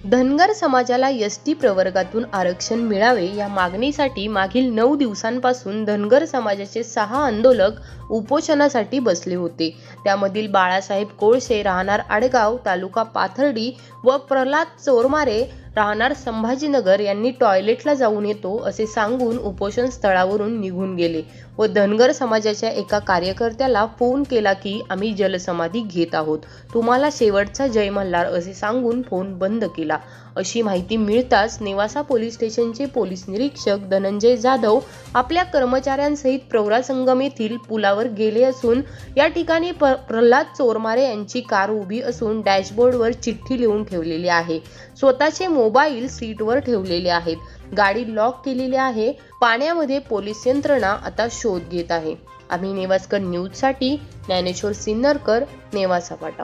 धनगर समाजाला एसटी प्रवर्गातून आरक्षण मिळावे या मागणीसाठी मागील 9 दिवसांपासून धनगर समाजाचे 6 आंदोलक उपोषणासाठी बसले होते। त्यामधील बाळासाहेब कोळसे राहणार आडगाव तालुका पाथर्डी व प्रल्हाद चोरमारे राहणार संभाजीनगर यांनी टॉयलेटला जाऊन येतो असे सांगून उपोषण स्थळावरून निघून गेले व धनगर समाजाच्या एका कार्यकर्त्याला फोन केला की आम्ही जलसमाधी घेत आहोत, तुम्हाला शेवटचा जय मल्हार असे सांगून फोन बंद केला। अशी माहिती मिळताच नेवासा पोलीस स्टेशनचे पोलीस निरीक्षक धनंजय जाधव आपल्या कर्मचाऱ्यांसहित प्रवरासंगम येथील पुलावर गेले असून या ठिकाणी प्रल्हाद चोरमारे यांची कार उभी असून डॅशबोर्डवर चिठ्ठी लिहून ठेवलेली आहे। स्वतःचे मोबाईल सीटवर ठेवलेले आहेत। गाडी लॉक केलेली आहे। पाण्यामध्ये पोलीस यंत्रणा आता शोध घेत आहे। आम्ही नेवास्कर न्यूज साठी ज्ञानेश्वर सिन्नरकर, नेवासा पाटा।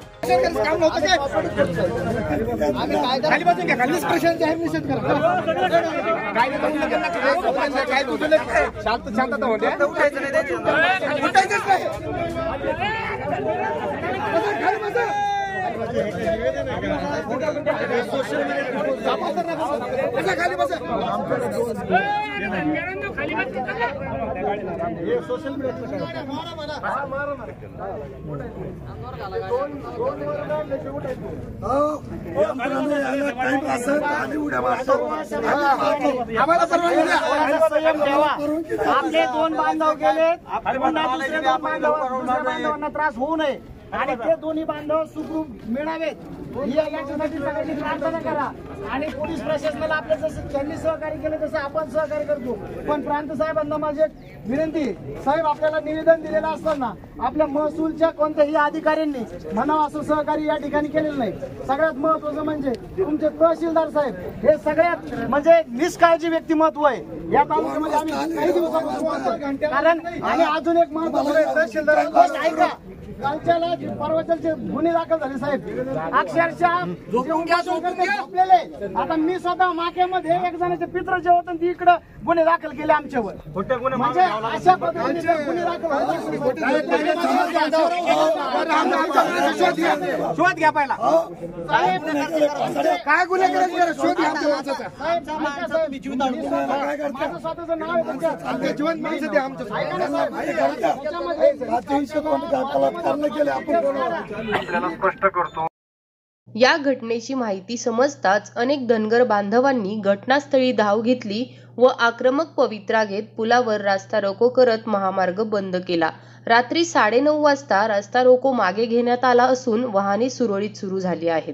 आपले 2 बांधव गेले, बांधवांना त्रास होऊ नये आणि ते दोन्ही बांधव सुखरूप मिळावेत याच्यासाठी सगळ्यांनी प्रार्थना करा। आणि पोलीस प्रशासनाला आपल्या जसं त्यांनी सहकार्य केलं तसं आपण सहकार्य करतो। पण प्रांत साहेबांना माझी विनंती, साहेब आपल्याला निवेदन दिलेलं असताना आपल्या महसूलच्या कोणत्याही अधिकाऱ्यांनी म्हणावं असं सहकार्य या ठिकाणी केलेलं नाही। सगळ्यात महत्वाचं म्हणजे तुमचे तहसीलदार साहेब हे सगळ्यात म्हणजे निष्काळजी व्यक्तिमत्व आहे या तालुक्यामध्ये। आम्ही काही दिवसांपासून कारण आणि अजून एक महत्वाचं तहसीलदार गोष्ट ऐका, कालच्याला परवाच्याचे गुन्हे दाखल झाले साहेब, अक्षरशः झोपलेले। आता मी स्वतः माक्यामध्ये एक जणाचे पित्र जे होते ती इकडे गुन्हे दाखल केले आमच्यावर, म्हणजे अशा पद्धतीने गुन्हे दाखल शोध घ्या पहिला काय गुन्हे केले शोध घ्या माझं स्वतःचं नाव आहे जिवंत माणसं द्या आमच्या या घटनेची माहिती समजताच अनेक धनगर बांधवांनी घटनास्थळी धाव घेतली व आक्रमक पवित्रा घेत पुलावर रास्ता रोको करत महामार्ग बंद केला। रात्री 9:30 वाजता रास्ता रोको मागे घेण्यात आला असून वाहने सुरळीत सुरू झाली आहेत।